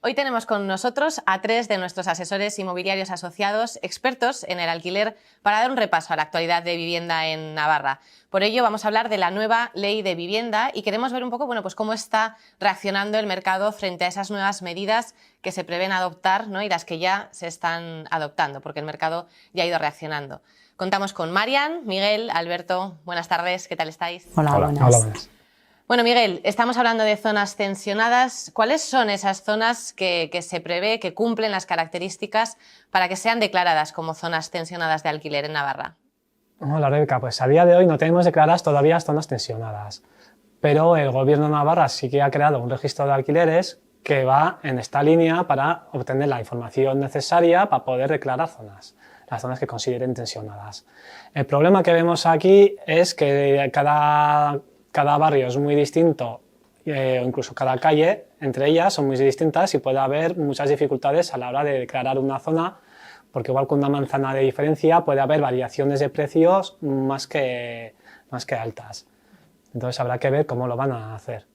Hoy tenemos con nosotros a 3 de nuestros asesores inmobiliarios asociados, expertos en el alquiler, para dar un repaso a la actualidad de vivienda en Navarra. Por ello vamos a hablar de la nueva ley de vivienda y queremos ver un poco pues cómo está reaccionando el mercado frente a esas nuevas medidas que se prevén adoptar, ¿no? Y las que ya se están adoptando, porque el mercado ya ha ido reaccionando. Contamos con Marian, Miguel, Alberto. Buenas tardes, ¿qué tal estáis? Hola, buenas. Hola, buenas. Bueno, Miguel, estamos hablando de zonas tensionadas. ¿Cuáles son esas zonas que se prevé que cumplen las características para que sean declaradas como zonas tensionadas de alquiler en Navarra? Hola, Rebeca. Pues a día de hoy no tenemos declaradas todavía zonas tensionadas, pero el Gobierno de Navarra sí que ha creado un registro de alquileres que va en esta línea para obtener la información necesaria para poder declarar zonas, las zonas que consideren tensionadas. El problema que vemos aquí es que cada barrio es muy distinto, o incluso cada calle entre ellas son muy distintas y puede haber muchas dificultades a la hora de declarar una zona, porque igual con una manzana de diferencia puede haber variaciones de precios más que altas. Entonces habrá que ver cómo lo van a hacer.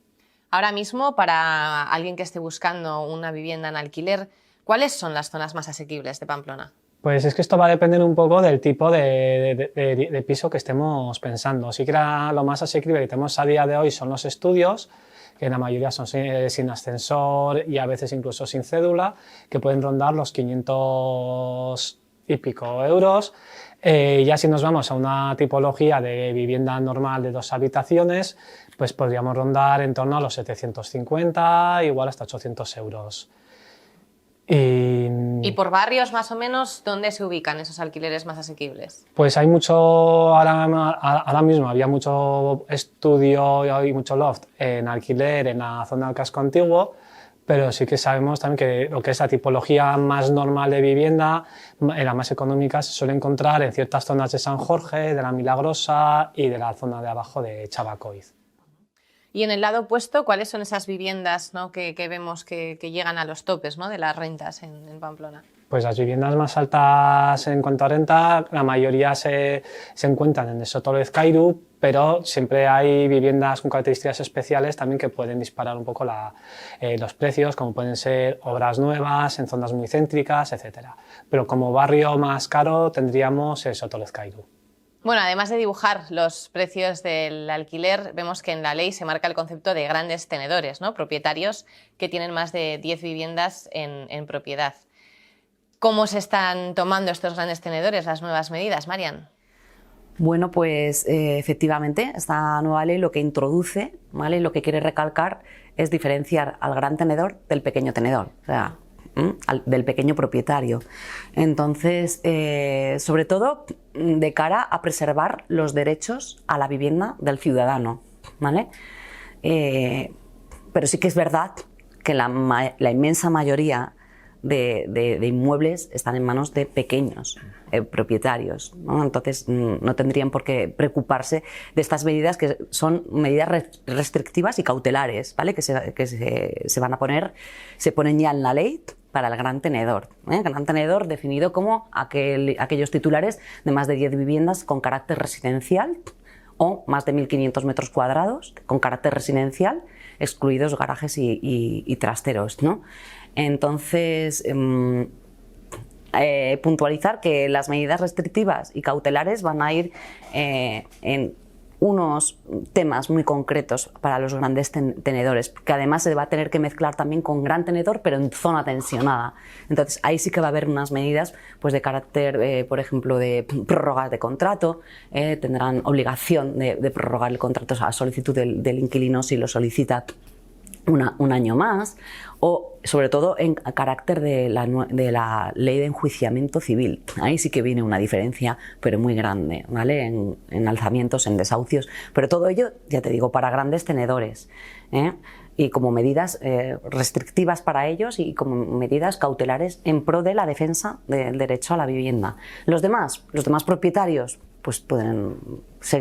Ahora mismo, para alguien que esté buscando una vivienda en alquiler, ¿cuáles son las zonas más asequibles de Pamplona? Pues es que esto va a depender un poco del tipo de piso que estemos pensando. Sí que lo más asequible que tenemos a día de hoy son los estudios, que la mayoría son sin ascensor y a veces incluso sin cédula, que pueden rondar los 500 y pico euros. Ya si nos vamos a una tipología de vivienda normal de 2 habitaciones, pues podríamos rondar en torno a los 750, igual hasta 800 euros. ¿Y por barrios más o menos dónde se ubican esos alquileres más asequibles? Pues hay mucho, ahora mismo había mucho estudio y mucho loft en alquiler en la zona del casco antiguo, pero sí que sabemos también que lo que es la tipología más normal de vivienda, la más económica, se suele encontrar en ciertas zonas de San Jorge, de la Milagrosa y de la zona de abajo de Chabacoiz. Y en el lado opuesto, ¿cuáles son esas viviendas, ¿no? que vemos que llegan a los topes, ¿no? de las rentas en Pamplona? Pues las viviendas más altas en cuanto a renta, la mayoría se encuentran en el Soto Lezcairu, pero siempre hay viviendas con características especiales también que pueden disparar un poco los precios, como pueden ser obras nuevas, en zonas muy céntricas, etc. Pero como barrio más caro tendríamos el Soto Lezcairu. Bueno, además de dibujar los precios del alquiler, vemos que en la ley se marca el concepto de grandes tenedores, ¿no? Propietarios que tienen más de 10 viviendas en propiedad. ¿Cómo se están tomando estos grandes tenedores, las nuevas medidas, Marian? Bueno, pues efectivamente, esta nueva ley lo que introduce, ¿vale? Lo que quiere recalcar es diferenciar al gran tenedor del pequeño tenedor, o sea, del pequeño propietario. Entonces, sobre todo de cara a preservar los derechos a la vivienda del ciudadano, ¿vale? Pero sí que es verdad que la inmensa mayoría de inmuebles están en manos de pequeños propietarios, ¿no? Entonces no tendrían por qué preocuparse de estas medidas, que son medidas restrictivas y cautelares, ¿vale? que se van a poner, se ponen ya en la ley para el gran tenedor. Gran tenedor definido como aquellos titulares de más de 10 viviendas con carácter residencial o más de 1.500 metros cuadrados con carácter residencial, excluidos garajes y trasteros, ¿no? Entonces, puntualizar que las medidas restrictivas y cautelares van a ir en unos temas muy concretos para los grandes tenedores, que además se va a tener que mezclar también con gran tenedor, pero en zona tensionada. Entonces ahí sí que va a haber unas medidas pues de carácter, por ejemplo, de prórrogas de contrato, tendrán obligación de prorrogar el contrato a solicitud del inquilino si lo solicita un año más, o sobre todo en carácter de la ley de enjuiciamiento civil. Ahí sí que viene una diferencia, pero muy grande, ¿vale? En alzamientos, en desahucios, pero todo ello, ya te digo, para grandes tenedores, y como medidas restrictivas para ellos y como medidas cautelares en pro de la defensa del derecho a la vivienda. Los demás propietarios pues pueden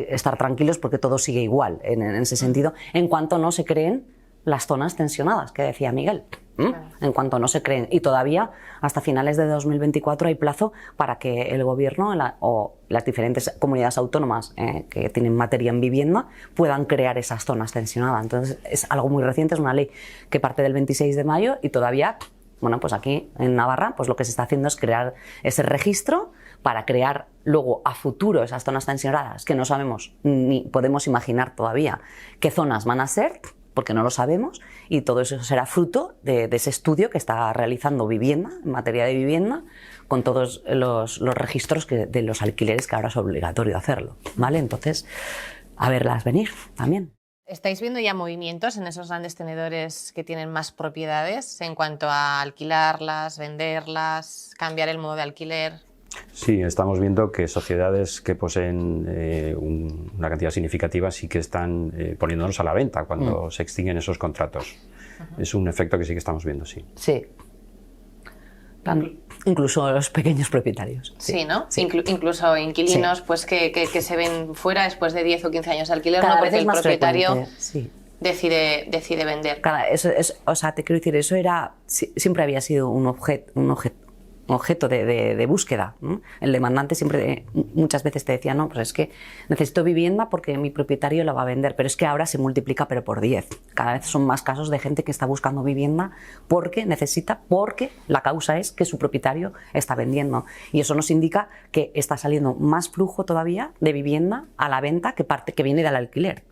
estar tranquilos porque todo sigue igual en ese sentido, en cuanto no se creen las zonas tensionadas que decía Miguel. En cuanto no se creen, y todavía hasta finales de 2024 hay plazo para que el gobierno o las diferentes comunidades autónomas que tienen materia en vivienda puedan crear esas zonas tensionadas. Entonces es algo muy reciente, es una ley que parte del 26 de mayo y todavía Bueno, pues aquí en Navarra pues lo que se está haciendo es crear ese registro para crear luego a futuro esas zonas tensionadas que no sabemos ni podemos imaginar todavía qué zonas van a ser, porque no lo sabemos, y todo eso será fruto de ese estudio que está realizando Vivienda, en materia de vivienda, con todos los registros de los alquileres, que ahora es obligatorio hacerlo, ¿vale? Entonces, a verlas venir también. ¿Estáis viendo ya movimientos en esos grandes tenedores que tienen más propiedades en cuanto a alquilarlas, venderlas, cambiar el modo de alquiler? Sí, estamos viendo que sociedades que poseen una cantidad significativa sí que están poniéndonos a la venta cuando se extinguen esos contratos. Es un efecto que sí que estamos viendo, sí. Sí. Incluso los pequeños propietarios. Sí, ¿no? Sí. Incluso inquilinos Sí. pues que se ven fuera después de 10 o 15 años de alquiler, Cada ¿no? vez Porque es el más propietario frecuente, sí. decide vender. O sea, te quiero decir, eso siempre había sido un objeto de búsqueda, ¿no? El demandante siempre, muchas veces te decía, no, pues es que necesito vivienda porque mi propietario la va a vender, pero es que ahora se multiplica pero por 10. Cada vez son más casos de gente que está buscando vivienda porque necesita, porque la causa es que su propietario está vendiendo. Y eso nos indica que está saliendo más flujo todavía de vivienda a la venta que viene del alquiler.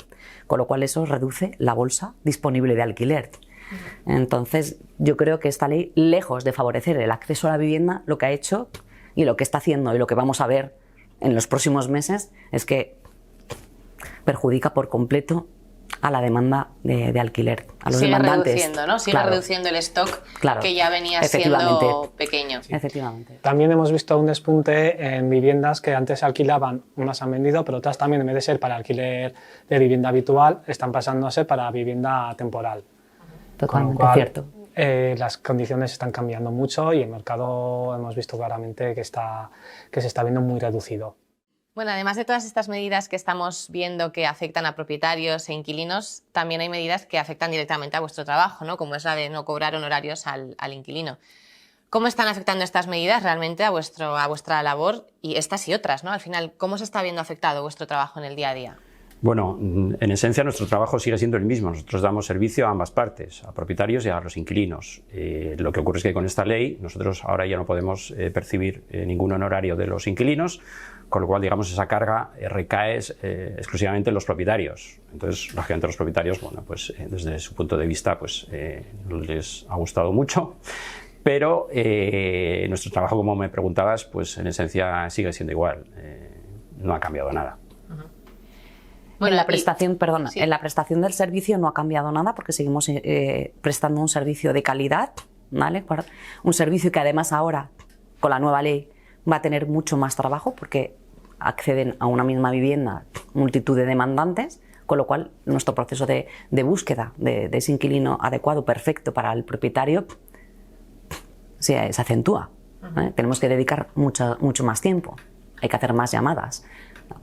Con lo cual eso reduce la bolsa disponible de alquiler. Entonces, yo creo que esta ley, lejos de favorecer el acceso a la vivienda, lo que ha hecho y lo que está haciendo y lo que vamos a ver en los próximos meses es que perjudica por completo a la demanda de alquiler, a los demandantes. Sigue reduciendo, ¿no? Sigue Claro. reduciendo el stock Claro. que ya venía Efectivamente. siendo pequeño. Efectivamente. También hemos visto un despunte en viviendas que antes se alquilaban, unas han vendido, pero otras también, en vez de ser para alquiler de vivienda habitual, están pasando a ser para vivienda temporal. Totalmente Con lo cual, cierto. Las condiciones están cambiando mucho y el mercado hemos visto claramente que se está viendo muy reducido. Bueno, además de todas estas medidas que estamos viendo que afectan a propietarios e inquilinos, también hay medidas que afectan directamente a vuestro trabajo, ¿no? Como es la de no cobrar honorarios al inquilino. ¿Cómo están afectando estas medidas realmente a vuestra labor y estas y otras, ¿no? Al final, ¿cómo se está viendo afectado vuestro trabajo en el día a día? Bueno, en esencia nuestro trabajo sigue siendo el mismo. Nosotros damos servicio a ambas partes, a propietarios y a los inquilinos. Lo que ocurre es que con esta ley nosotros ahora ya no podemos percibir ningún honorario de los inquilinos, con lo cual, digamos, esa carga recae exclusivamente en los propietarios. Entonces, lógicamente, los propietarios, bueno, pues desde su punto de vista, pues no les ha gustado mucho. Pero nuestro trabajo, como me preguntabas, pues en esencia sigue siendo igual. No ha cambiado nada. Bueno, en la prestación, sí. En la prestación del servicio no ha cambiado nada porque seguimos prestando un servicio de calidad, ¿vale? Un servicio que además ahora, con la nueva ley, va a tener mucho más trabajo porque acceden a una misma vivienda multitud de demandantes, con lo cual nuestro proceso de búsqueda de ese inquilino adecuado, perfecto para el propietario, se acentúa. Tenemos que dedicar mucho más tiempo, hay que hacer más llamadas,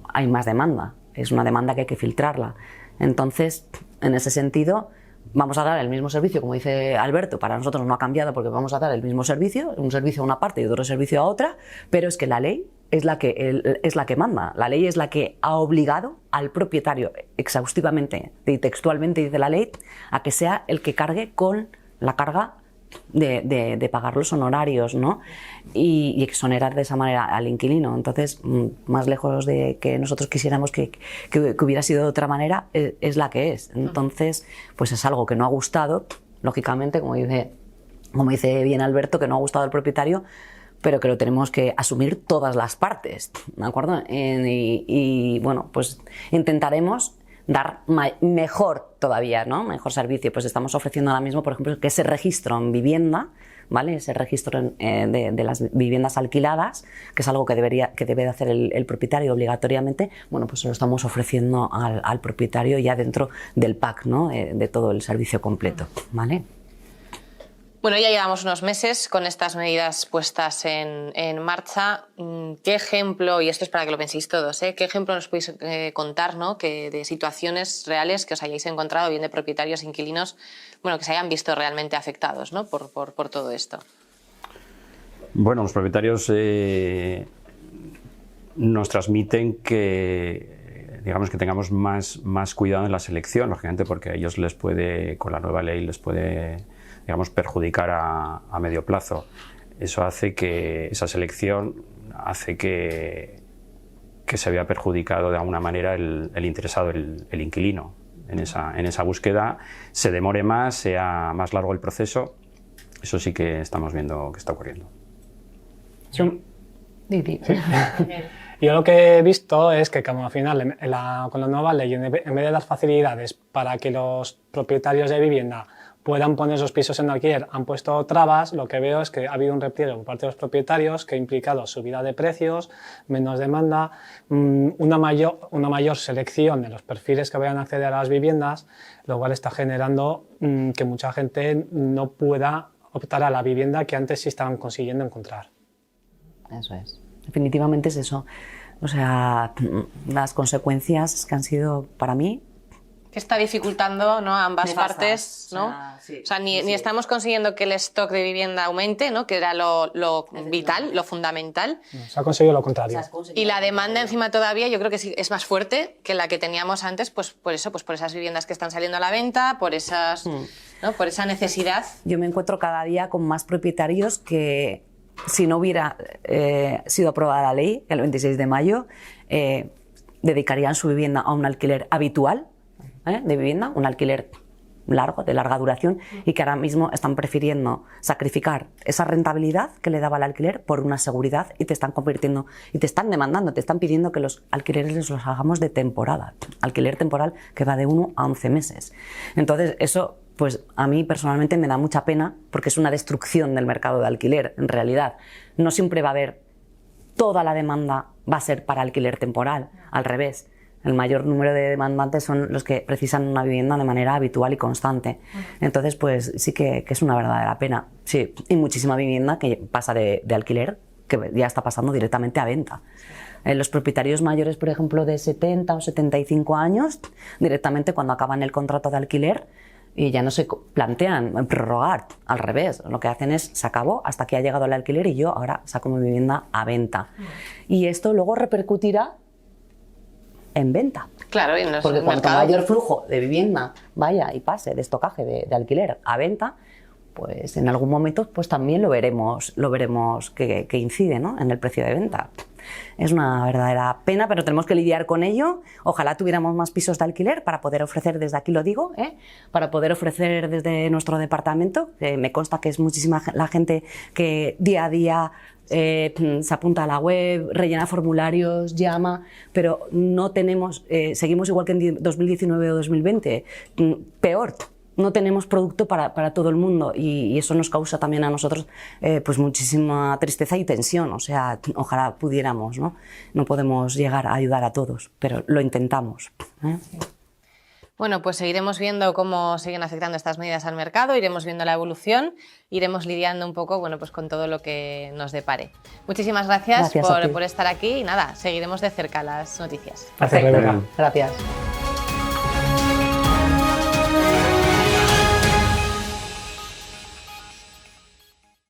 hay más demanda. Es una demanda que hay que filtrarla. Entonces, en ese sentido, vamos a dar el mismo servicio, como dice Alberto, para nosotros no ha cambiado porque vamos a dar el mismo servicio, un servicio a una parte y otro servicio a otra, pero es que la ley es la que manda. La ley es la que ha obligado al propietario exhaustivamente y textualmente, dice la ley, a que sea el que cargue con la carga de pagar los honorarios, ¿no? Y exonerar de esa manera al inquilino. Entonces, más lejos de que nosotros quisiéramos que hubiera sido de otra manera, es la que es. Entonces, pues es algo que no ha gustado, lógicamente, como dice bien Alberto, que no ha gustado al propietario, pero que lo tenemos que asumir todas las partes, ¿de acuerdo? Y bueno, pues intentaremos dar mejor todavía, ¿no? Mejor servicio. Pues estamos ofreciendo ahora mismo, por ejemplo, que ese registro en vivienda, ¿vale? Ese registro de las viviendas alquiladas, que es algo que debe de hacer el propietario obligatoriamente, bueno, pues se lo estamos ofreciendo al propietario ya dentro del pack, ¿no? De todo el servicio completo, ¿vale? Bueno, ya llevamos unos meses con estas medidas puestas en marcha. ¿Qué ejemplo, y esto es para que lo penséis todos, qué ejemplo nos podéis contar, ¿no? de situaciones reales que os hayáis encontrado, bien de propietarios, inquilinos, bueno, que se hayan visto realmente afectados, ¿no? por todo esto? Bueno, los propietarios nos transmiten que, digamos, que tengamos más cuidado en la selección, lógicamente, porque a ellos con la nueva ley les puede digamos, perjudicar a medio plazo. Eso hace que esa selección hace que se vea perjudicado de alguna manera el interesado, el inquilino. En esa búsqueda se demore más, sea más largo el proceso. Eso sí que estamos viendo que está ocurriendo. Sí. Yo lo que he visto es que como al final con la nueva ley, en vez de dar facilidades para que los propietarios de vivienda puedan poner esos pisos en alquiler, han puesto trabas. Lo que veo es que ha habido un repliegue por parte de los propietarios que ha implicado subida de precios, menos demanda, una mayor selección de los perfiles que vayan a acceder a las viviendas, lo cual está generando que mucha gente no pueda optar a la vivienda que antes sí estaban consiguiendo encontrar. Eso es. Definitivamente es eso. O sea, las consecuencias que han sido para mí... Que está dificultando, ¿no?, a ambas nefastas, partes, ¿no? O sea, ni estamos consiguiendo que el stock de vivienda aumente, ¿no?, que era lo vital, lo fundamental. Se ha conseguido lo contrario. Y la demanda encima todavía yo creo que sí es más fuerte que la que teníamos antes, pues por eso, pues por esas viviendas que están saliendo a la venta, por esas, ¿no?, por esa necesidad. Yo me encuentro cada día con más propietarios que, si no hubiera sido aprobada la ley el 26 de mayo, dedicarían su vivienda a un alquiler habitual de vivienda, un alquiler largo, de larga duración, y que ahora mismo están prefiriendo sacrificar esa rentabilidad que le daba el alquiler por una seguridad, y te están convirtiendo, y te están demandando, te están pidiendo que los alquileres los hagamos de temporada, alquiler temporal que va de 1 a 11 meses. Entonces eso, pues a mí personalmente me da mucha pena, porque es una destrucción del mercado de alquiler. En realidad no siempre va a haber, toda la demanda va a ser para alquiler temporal, al revés. El mayor número de demandantes son los que precisan una vivienda de manera habitual y constante. Entonces, pues sí que es una verdadera pena. Sí, y muchísima vivienda que pasa de alquiler, que ya está pasando directamente a venta. Los propietarios mayores, por ejemplo, de 70 o 75 años, directamente cuando acaban el contrato de alquiler, y ya no se plantean prorrogar, al revés, lo que hacen es, se acabó hasta que ha llegado el alquiler y yo ahora saco mi vivienda a venta. Y esto luego repercutirá en venta. Claro, y porque cuanto mayor flujo de vivienda vaya y pase de estocaje de alquiler a venta, pues en algún momento pues también lo veremos que incide, ¿no?, en el precio de venta. Es una verdadera pena, pero tenemos que lidiar con ello. Ojalá tuviéramos más pisos de alquiler para poder ofrecer, desde aquí lo digo, para poder ofrecer desde nuestro departamento. Me consta que es muchísima la gente que día a día se apunta a la web, rellena formularios, llama, pero no tenemos, seguimos igual que en 2019 o 2020, peor. No tenemos producto para todo el mundo, y eso nos causa también a nosotros pues muchísima tristeza y tensión. O sea, ojalá pudiéramos, ¿no? No podemos llegar a ayudar a todos, pero lo intentamos. Bueno, pues seguiremos viendo cómo siguen afectando estas medidas al mercado, iremos viendo la evolución, iremos lidiando un poco, bueno, pues con todo lo que nos depare. Muchísimas gracias por estar aquí y nada, seguiremos de cerca las noticias. Gracias, Rebeca. Gracias.